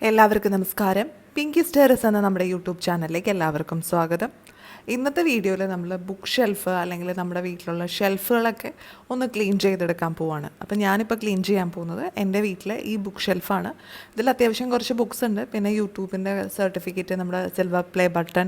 എല്ലാവർക്കും നമസ്കാരം. പിങ്കി സ്റ്റേറസ് എന്ന നമ്മുടെ യൂട്യൂബ് ചാനലിലേക്ക് എല്ലാവർക്കും സ്വാഗതം. ഇന്നത്തെ വീഡിയോയിൽ നമ്മൾ ബുക്ക് ഷെൽഫ് അല്ലെങ്കിൽ നമ്മുടെ വീട്ടിലുള്ള ഷെൽഫുകളൊക്കെ ഒന്ന് ക്ലീൻ ചെയ്തെടുക്കാൻ പോവാണ്. അപ്പോൾ ഞാനിപ്പോൾ ക്ലീൻ ചെയ്യാൻ പോകുന്നത് എൻ്റെ വീട്ടിലെ ഈ ബുക്ക് ഷെൽഫാണ്. ഇതിൽ അത്യാവശ്യം കുറച്ച് ബുക്സ് ഉണ്ട്, പിന്നെ യൂട്യൂബിൻ്റെ സർട്ടിഫിക്കറ്റ്, നമ്മുടെ സിൽവർ പ്ലേ ബട്ടൺ,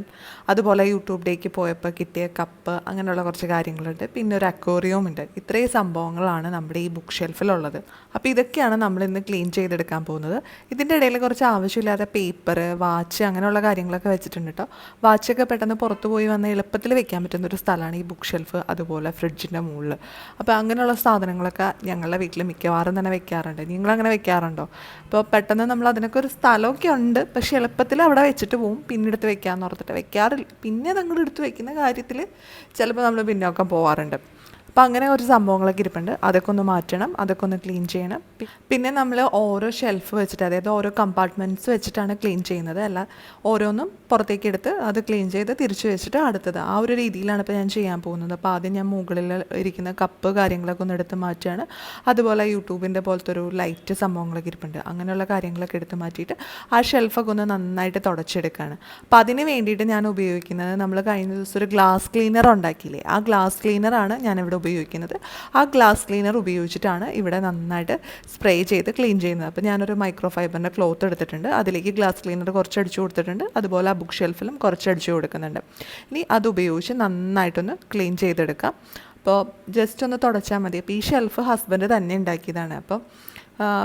അതുപോലെ യൂട്യൂബ് ഡേക്ക് പോയപ്പോൾ കിട്ടിയ കപ്പ്, അങ്ങനെയുള്ള കുറച്ച് കാര്യങ്ങളുണ്ട്. പിന്നെ ഒരു അക്വേറിയവും ഉണ്ട്. ഇത്രയും സംഭവങ്ങളാണ് നമ്മുടെ ഈ ബുക്ക് ഷെൽഫിലുള്ളത്. അപ്പോൾ ഇതൊക്കെയാണ് നമ്മളിന്ന് ക്ലീൻ ചെയ്തെടുക്കാൻ പോകുന്നത്. ഇതിൻ്റെ ഇടയിൽ കുറച്ച് ആവശ്യമില്ലാത്ത പേപ്പർ, വാച്ച്, അങ്ങനെയുള്ള കാര്യങ്ങളൊക്കെ വെച്ചിട്ടുണ്ട് കേട്ടോ. വാച്ചൊക്കെ പെട്ടെന്ന് പുറത്ത് പോയി വന്ന് എളുപ്പത്തിൽ വെക്കാൻ പറ്റുന്നൊരു സ്ഥലമാണ് ഈ ബുക്ക് ഷെൽഫ്, അതുപോലെ ഫ്രിഡ്ജിൻ്റെ മുകളിൽ. അപ്പോൾ അങ്ങനെയുള്ള സാധനങ്ങളൊക്കെ ഞങ്ങളുടെ വീട്ടിൽ മിക്കവാറും തന്നെ വെക്കാറുണ്ട്. നിങ്ങളങ്ങനെ വെക്കാറുണ്ടോ? അപ്പോൾ പെട്ടെന്ന് നമ്മൾ അതിനൊക്കെ ഒരു സ്ഥലമൊക്കെ ഉണ്ട്, പക്ഷേ എളുപ്പത്തിൽ അവിടെ വെച്ചിട്ട് പോവും. പിന്നെ എടുത്ത് വെക്കാമെന്ന് ഓർത്തിട്ട് വെക്കാറില്ല. പിന്നെ നമ്മൾ എടുത്ത് വെക്കുന്ന കാര്യത്തിൽ ചിലപ്പോൾ നമ്മൾ പിന്നോക്കം പോകാറുണ്ട്. അപ്പോൾ അങ്ങനെ ഒരു സംഭവങ്ങളൊക്കെ ഇരിപ്പുണ്ട്. അതൊക്കെ ഒന്ന് മാറ്റണം, അതൊക്കെ ഒന്ന് ക്ലീൻ ചെയ്യണം. പിന്നെ നമ്മൾ ഓരോ ഷെൽഫ് വെച്ചിട്ട്, അതായത് ഓരോ കമ്പാർട്ട്മെൻറ്റ്സ് വെച്ചിട്ടാണ് ക്ലീൻ ചെയ്യുന്നത്. അല്ല, ഓരോന്നും പുറത്തേക്ക് എടുത്ത് അത് ക്ലീൻ ചെയ്ത് തിരിച്ച് വെച്ചിട്ട് അടുത്തത്, ആ ഒരു രീതിയിലാണ് ഇപ്പോൾ ഞാൻ ചെയ്യാൻ പോകുന്നത്. അപ്പോൾ ആദ്യം ഞാൻ മുകളിൽ ഇരിക്കുന്ന കപ്പ് കാര്യങ്ങളൊക്കെ ഒന്ന് എടുത്ത് മാറ്റുകയാണ്. അതുപോലെ യൂട്യൂബിൻ്റെ പോലത്തെ ഒരു ലൈറ്റ് സംഭവങ്ങളൊക്കെ ഇരിപ്പുണ്ട്. അങ്ങനെയുള്ള കാര്യങ്ങളൊക്കെ എടുത്ത് മാറ്റിയിട്ട് ആ ഷെൽഫൊക്കെ ഒന്ന് നന്നായിട്ട് തുടച്ചെടുക്കുകയാണ്. അപ്പോൾ അതിന് വേണ്ടിയിട്ട് ഞാൻ ഉപയോഗിക്കുന്നത്, നമ്മൾ കഴിഞ്ഞ ദിവസം ഒരു ഗ്ലാസ് ക്ലീനർ ഉണ്ടാക്കിയില്ലേ, ആ ഗ്ലാസ് ക്ലീനറാണ് ഞാനിവിടെ ഉപയോഗിക്കുന്നത്. ആ ഗ്ലാസ് ക്ലീനർ ഉപയോഗിച്ചിട്ടാണ് ഇവിടെ നന്നായിട്ട് സ്പ്രേ ചെയ്ത് ക്ലീൻ ചെയ്യുന്നത്. അപ്പോൾ ഞാനൊരു മൈക്രോ ഫൈബറിൻ്റെ ക്ലോത്ത് എടുത്തിട്ടുണ്ട്, അതിലേക്ക് ഗ്ലാസ് ക്ലീനർ കുറച്ച് അടിച്ചു കൊടുത്തിട്ടുണ്ട്. അതുപോലെ ആ ബുക്ക് ഷെൽഫിലും കുറച്ച് അടിച്ചു കൊടുക്കുന്നുണ്ട്. ഇനി അത് ഉപയോഗിച്ച് നന്നായിട്ടൊന്ന് ക്ലീൻ ചെയ്തെടുക്കാം. അപ്പോൾ ജസ്റ്റ് ഒന്ന് തുടച്ചാൽ മതി. അപ്പോൾ ഈ ഷെൽഫ് ഹസ്ബൻഡ് തന്നെ ഉണ്ടാക്കിയതാണ്. അപ്പം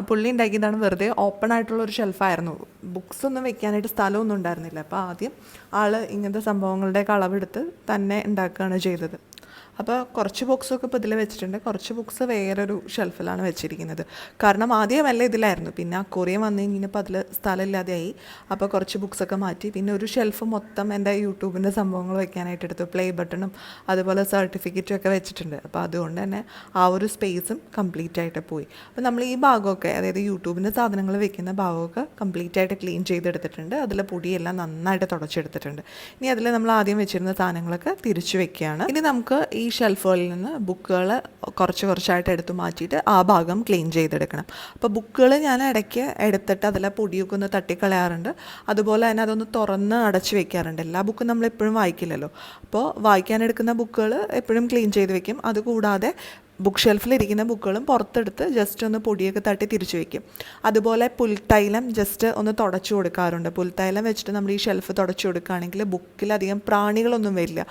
പുള്ളി ഉണ്ടാക്കിയതാണ്. വെറുതെ ഓപ്പൺ ആയിട്ടുള്ള ഒരു ഷെൽഫായിരുന്നു. ബുക്സ് ഒന്നും വെക്കാനായിട്ട് സ്ഥലമൊന്നും ഉണ്ടായിരുന്നില്ല. അപ്പോൾ ആദ്യം ആൾ ഇങ്ങനത്തെ സംഭവങ്ങളുടെ അളവെടുത്ത് തന്നെ ഉണ്ടാക്കുകയാണ് ചെയ്തത്. അപ്പോൾ കുറച്ച് ബുക്സൊക്കെ ഇപ്പോൾ ഇതിൽ വെച്ചിട്ടുണ്ട്, കുറച്ച് ബുക്സ് വേറൊരു ഷെൽഫിലാണ് വെച്ചിരിക്കുന്നത്. കാരണം ആദ്യമല്ല ഇതിലായിരുന്നു, പിന്നെ അക്വേറിയം വന്നു കഴിഞ്ഞപ്പോൾ അതിൽ സ്ഥലമില്ലാതെയായി. അപ്പോൾ കുറച്ച് ബുക്സൊക്കെ മാറ്റി. പിന്നെ ഒരു ഷെൽഫ് മൊത്തം എൻ്റെ യൂട്യൂബിൻ്റെ സംഭവങ്ങൾ വെക്കാനായിട്ട് എടുത്തു. പ്ലേ ബട്ടണും അതുപോലെ സർട്ടിഫിക്കറ്റും ഒക്കെ വെച്ചിട്ടുണ്ട്. അപ്പോൾ അതുകൊണ്ട് തന്നെ ആ ഒരു സ്പേസും കംപ്ലീറ്റ് ആയിട്ട് പോയി. അപ്പോൾ നമ്മൾ ഈ ഭാഗമൊക്കെ, അതായത് യൂട്യൂബിൻ്റെ സാധനങ്ങൾ വെക്കുന്ന ഭാഗമൊക്കെ കംപ്ലീറ്റ് ആയിട്ട് ക്ലീൻ ചെയ്തെടുത്തിട്ടുണ്ട്. അതിലെ പൊടിയെല്ലാം നന്നായിട്ട് തുടച്ചെടുത്തിട്ടുണ്ട്. ഇനി അതിൽ നമ്മൾ ആദ്യം വെച്ചിരുന്ന സാധനങ്ങളൊക്കെ തിരിച്ചു വെക്കുകയാണ്. ഇനി നമുക്ക് ഈ ഷെൽഫുകളിൽ നിന്ന് ബുക്കുകൾ കുറച്ചായിട്ട് എടുത്ത് മാറ്റിയിട്ട് ആ ഭാഗം ക്ലീൻ ചെയ്തെടുക്കണം. അപ്പോൾ ബുക്കുകൾ ഞാൻ ഇടയ്ക്ക് എടുത്തിട്ട് അതിലെ പൊടിയൊക്കെ ഒന്ന് തട്ടിക്കളയാറുണ്ട്. അതുപോലെ തന്നെ അതൊന്ന് തുറന്ന് അടച്ച് വെക്കാറുണ്ട്. എല്ലാ ബുക്കും നമ്മളെപ്പോഴും വായിക്കില്ലല്ലോ. അപ്പോൾ വായിക്കാനെടുക്കുന്ന ബുക്കുകൾ എപ്പോഴും ക്ലീൻ ചെയ്ത് വെക്കും. അതുകൂടാതെ ബുക്ക് ഷെൽഫിലിരിക്കുന്ന ബുക്കുകളും പുറത്തെടുത്ത് ജസ്റ്റ് ഒന്ന് പൊടിയൊക്കെ തട്ടി തിരിച്ചു വയ്ക്കും. അതുപോലെ പുൽത്തൈലം ജസ്റ്റ് ഒന്ന് തുടച്ചു കൊടുക്കാറുണ്ട്. പുൽത്തൈലം വെച്ചിട്ട് നമ്മൾ ഈ ഷെൽഫ് തുടച്ചു കൊടുക്കുകയാണെങ്കിൽ ബുക്കിലധികം പ്രാണികളൊന്നും വരില്ല.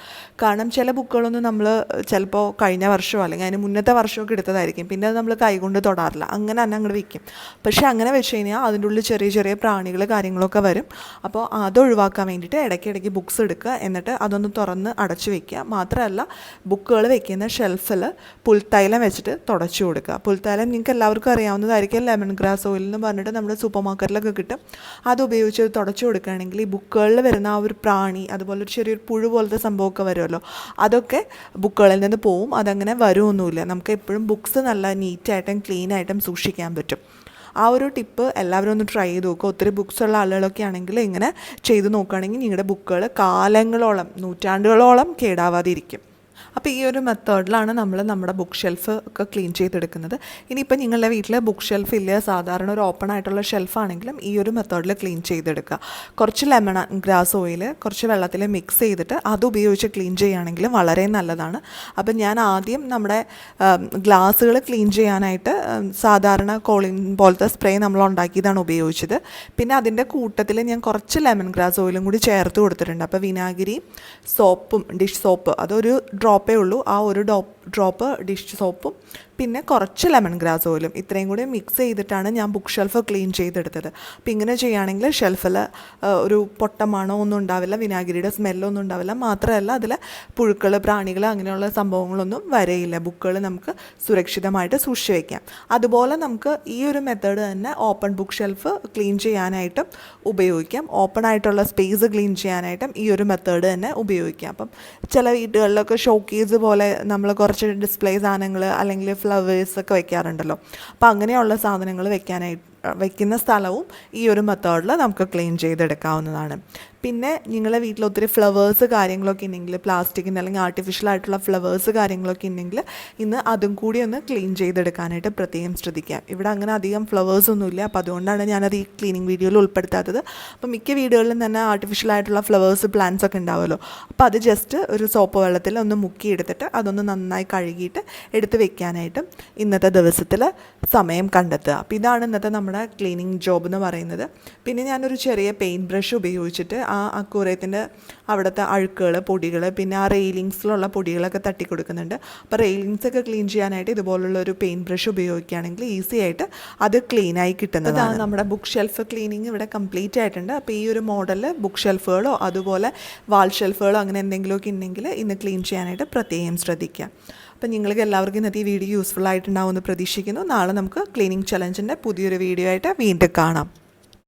കാരണം ചില ബുക്കുകളൊന്നും നമ്മൾ ചിലപ്പോൾ കഴിഞ്ഞ വർഷമോ അല്ലെങ്കിൽ അതിന് മുന്നത്തെ വർഷമൊക്കെ എടുത്തതായിരിക്കും. പിന്നെ അത് നമ്മൾ കൈകൊണ്ട് തൊടാറില്ല, അങ്ങനെ തന്നെ അങ്ങോട്ട് വയ്ക്കും. പക്ഷേ അങ്ങനെ വെച്ച് കഴിഞ്ഞാൽ അതിൻ്റെ ഉള്ളിൽ ചെറിയ ചെറിയ പ്രാണികൾ കാര്യങ്ങളൊക്കെ വരും. അപ്പോൾ അത് ഒഴിവാക്കാൻ വേണ്ടിയിട്ട് ഇടയ്ക്കിടയ്ക്ക് ബുക്സ് എടുക്കുക, എന്നിട്ട് അതൊന്ന് തുറന്ന് അടച്ചു വയ്ക്കുക. മാത്രമല്ല, ബുക്കുകൾ വെക്കുന്ന ഷെൽഫിൽ പുൽത്തൈലം വെച്ചിട്ട് തുടച്ചു കൊടുക്കുക. പുൽത്തൈലം നിങ്ങൾക്ക് എല്ലാവർക്കും അറിയാവുന്നതായിരിക്കും. ലെമൺ ഗ്രാസ് ഓയിൽ എന്ന് പറഞ്ഞിട്ട് നമ്മുടെ സൂപ്പർ മാർക്കറ്റിലൊക്കെ കിട്ടും. അത് ഉപയോഗിച്ച് തുടച്ചു കൊടുക്കുകയാണെങ്കിൽ ഈ ബുക്കുകളിൽ വരുന്ന ആ ഒരു പ്രാണി, അതുപോലെ ഒരു ചെറിയൊരു പുഴു പോലത്തെ സംഭവമൊക്കെ വരുമല്ലോ, അതൊക്കെ ബുക്കുകളിൽ നിന്ന് പോവും. അതങ്ങനെ വരുമൊന്നുമില്ല. നമുക്ക് എപ്പോഴും ബുക്സ് നല്ല നീറ്റായിട്ടും ക്ലീനായിട്ടും സൂക്ഷിക്കാൻ പറ്റും. ആ ഒരു ടിപ്പ് എല്ലാവരും ഒന്ന് ട്രൈ ചെയ്ത് നോക്കുക. ഒത്തിരി ബുക്സ് ഉള്ള ആളുകളൊക്കെ ആണെങ്കിൽ ഇങ്ങനെ ചെയ്ത് നോക്കുകയാണെങ്കിൽ നിങ്ങളുടെ ബുക്കുകൾ കാലങ്ങളോളം, നൂറ്റാണ്ടുകളോളം കേടാവാതെ ഇരിക്കും. അപ്പോൾ ഈ ഒരു മെത്തേഡിലാണ് നമ്മൾ നമ്മുടെ ബുക്ക് ഷെൽഫ് ഒക്കെ ക്ലീൻ ചെയ്തെടുക്കുന്നത്. ഇനിയിപ്പോൾ നിങ്ങളുടെ വീട്ടിൽ ബുക്ക് ഷെൽഫ് ഇല്ല, സാധാരണ ഒരു ഓപ്പൺ ആയിട്ടുള്ള ഷെൽഫാണെങ്കിലും ഈ ഒരു മെത്തേഡിൽ ക്ലീൻ ചെയ്തെടുക്കുക. കുറച്ച് ലെമൺ ഗ്രാസ് ഓയിൽ കുറച്ച് വെള്ളത്തിൽ മിക്സ് ചെയ്തിട്ട് അത് ഉപയോഗിച്ച് ക്ലീൻ ചെയ്യുകയാണെങ്കിലും വളരെ നല്ലതാണ്. അപ്പം ഞാൻ ആദ്യം നമ്മുടെ ഗ്ലാസ്സുകൾ ക്ലീൻ ചെയ്യാനായിട്ട് സാധാരണ കോളിൻ പോലത്തെ സ്പ്രേ നമ്മൾ ഉണ്ടാക്കിയതാണ് ഉപയോഗിച്ചത്. പിന്നെ അതിൻ്റെ കൂട്ടത്തിൽ ഞാൻ കുറച്ച് ലെമൺ ഗ്രാസ് ഓയിലും കൂടി ചേർത്ത് കൊടുത്തിട്ടുണ്ട്. അപ്പോൾ വിനാഗിരി, സോപ്പും, ഡിഷ് സോപ്പ്, അതൊരു ഡ്രോപ്പേ ഉള്ളൂ. ആ ഒരു ഡ്രോപ്പ് ഡിഷ് സോപ്പും പിന്നെ കുറച്ച് ലെമൺ ഗ്രാസ് ഓയിലും ഇത്രയും കൂടി മിക്സ് ചെയ്തിട്ടാണ് ഞാൻ ബുക്ക് ഷെൽഫ് ക്ലീൻ ചെയ്തെടുത്തത്. അപ്പോൾ ഇങ്ങനെ ചെയ്യുകയാണെങ്കിൽ ഷെൽഫിൽ ഒരു പൊട്ടമണോ ഒന്നും ഉണ്ടാവില്ല, വിനാഗിരിയുടെ സ്മെല്ലൊന്നും ഉണ്ടാവില്ല. മാത്രമല്ല അതിൽ പുഴുക്കൾ, പ്രാണികൾ, അങ്ങനെയുള്ള സംഭവങ്ങളൊന്നും വരയില്ല. ബുക്കുകൾ നമുക്ക് സുരക്ഷിതമായിട്ട് സൂക്ഷിച്ച് വയ്ക്കാം. അതുപോലെ നമുക്ക് ഈ ഒരു മെത്തേഡ് തന്നെ ഓപ്പൺ ബുക്ക് ഷെൽഫ് ക്ലീൻ ചെയ്യാനായിട്ടും ഉപയോഗിക്കാം. ഓപ്പൺ ആയിട്ടുള്ള സ്പേസ് ക്ലീൻ ചെയ്യാനായിട്ടും ഈ ഒരു മെത്തേഡ് തന്നെ ഉപയോഗിക്കാം. അപ്പം ചില വീടുകളിലൊക്കെ ഷോക്കേസ് പോലെ നമ്മൾ കുറച്ച് ഡിസ്പ്ലേ സാധനങ്ങൾ അല്ലെങ്കിൽ ഫ്ലവേഴ്സൊക്കെ വെക്കാറുണ്ടല്ലോ. അപ്പോൾ അങ്ങനെയുള്ള സാധനങ്ങൾ വെക്കാനായിട്ട് വയ്ക്കുന്ന സ്ഥലവും ഈ ഒരു മെത്തേഡിൽ നമുക്ക് ക്ലീൻ ചെയ്തെടുക്കാവുന്നതാണ്. പിന്നെ നിങ്ങളുടെ വീട്ടിൽ ഒത്തിരി ഫ്ലവേഴ്സ് കാര്യങ്ങളൊക്കെ ഉണ്ടെങ്കിൽ, പ്ലാസ്റ്റിക്കിൻ്റെ അല്ലെങ്കിൽ ആർട്ടിഫിഷ്യൽ ആയിട്ടുള്ള ഫ്ലവേഴ്സ് കാര്യങ്ങളൊക്കെ ഉണ്ടെങ്കിൽ ഇന്ന് അതും കൂടി ഒന്ന് ക്ലീൻ ചെയ്തെടുക്കാനായിട്ട് പ്രത്യേകം ശ്രദ്ധിക്കാം. ഇവിടെ അങ്ങനെ അധികം ഫ്ലവേഴ്സ് ഒന്നുമില്ല, അപ്പോൾ അതുകൊണ്ടാണ് ഞാനത് ഈ ക്ലീനിങ് വീഡിയോയിൽ ഉൾപ്പെടുത്താത്തത്. അപ്പോൾ മിക്ക വീടുകളിലും തന്നെ ആർട്ടിഫിഷ്യൽ ആയിട്ടുള്ള ഫ്ലവേഴ്സ് പ്ലാന്റ്സ് ഒക്കെ ഉണ്ടാവുമല്ലോ, അപ്പോൾ അത് ജസ്റ്റ് ഒരു സോപ്പ് വെള്ളത്തിൽ ഒന്ന് മുക്കിയെടുത്തിട്ട് അതൊന്ന് നന്നായി കഴുകിയിട്ട് എടുത്ത് വെക്കാനായിട്ട് ഇന്നത്തെ ദിവസത്തിൽ സമയം കണ്ടെത്തുക. അപ്പോൾ ഇതാണ് ഇന്നത്തെ നമ്മുടെ ക്ലീനിങ് ജോബ് എന്ന് പറയുന്നത്. പിന്നെ ഞാനൊരു ചെറിയ പെയിൻറ്റ് ബ്രഷ് ഉപയോഗിച്ചിട്ട് ആ അക്വേറിയത്തിൻ്റെ അവിടുത്തെ അഴുക്കുകൾ, പൊടികൾ, പിന്നെ ആ റെയിലിങ്സിലുള്ള പൊടികളൊക്കെ തട്ടി കൊടുക്കുന്നുണ്ട്. അപ്പോൾ റെയിലിങ്സൊക്കെ ക്ലീൻ ചെയ്യാനായിട്ട് ഇതുപോലുള്ള ഒരു പെയിൻറ്റ് ബ്രഷ് ഉപയോഗിക്കുകയാണെങ്കിൽ ഈസി ആയിട്ട് അത് ക്ലീനായി കിട്ടുന്നതാണ്. നമ്മുടെ ബുക്ക് ഷെൽഫ് ക്ലീനിങ് ഇവിടെ കംപ്ലീറ്റ് ആയിട്ടുണ്ട്. അപ്പോൾ ഈ ഒരു മോഡൽ ബുക്ക് ഷെൽഫുകളോ അതുപോലെ വാൾ ഷെൽഫുകളോ അങ്ങനെ എന്തെങ്കിലുമൊക്കെ ഉണ്ടെങ്കിൽ ഇന്ന് ക്ലീൻ ചെയ്യാനായിട്ട് പ്രത്യേകം ശ്രദ്ധിക്കുക. അപ്പോൾ നിങ്ങൾക്ക് എല്ലാവർക്കും ഇന്നത്തെ ഈ വീഡിയോ യൂസ്ഫുൾ ആയിട്ടുണ്ടാവുമെന്ന് പ്രതീക്ഷിക്കുന്നു. നാളെ നമുക്ക് ക്ലീനിങ് ചലഞ്ചിൻ്റെ പുതിയൊരു വീഡിയോ ആയിട്ട് വീണ്ടും കാണാം.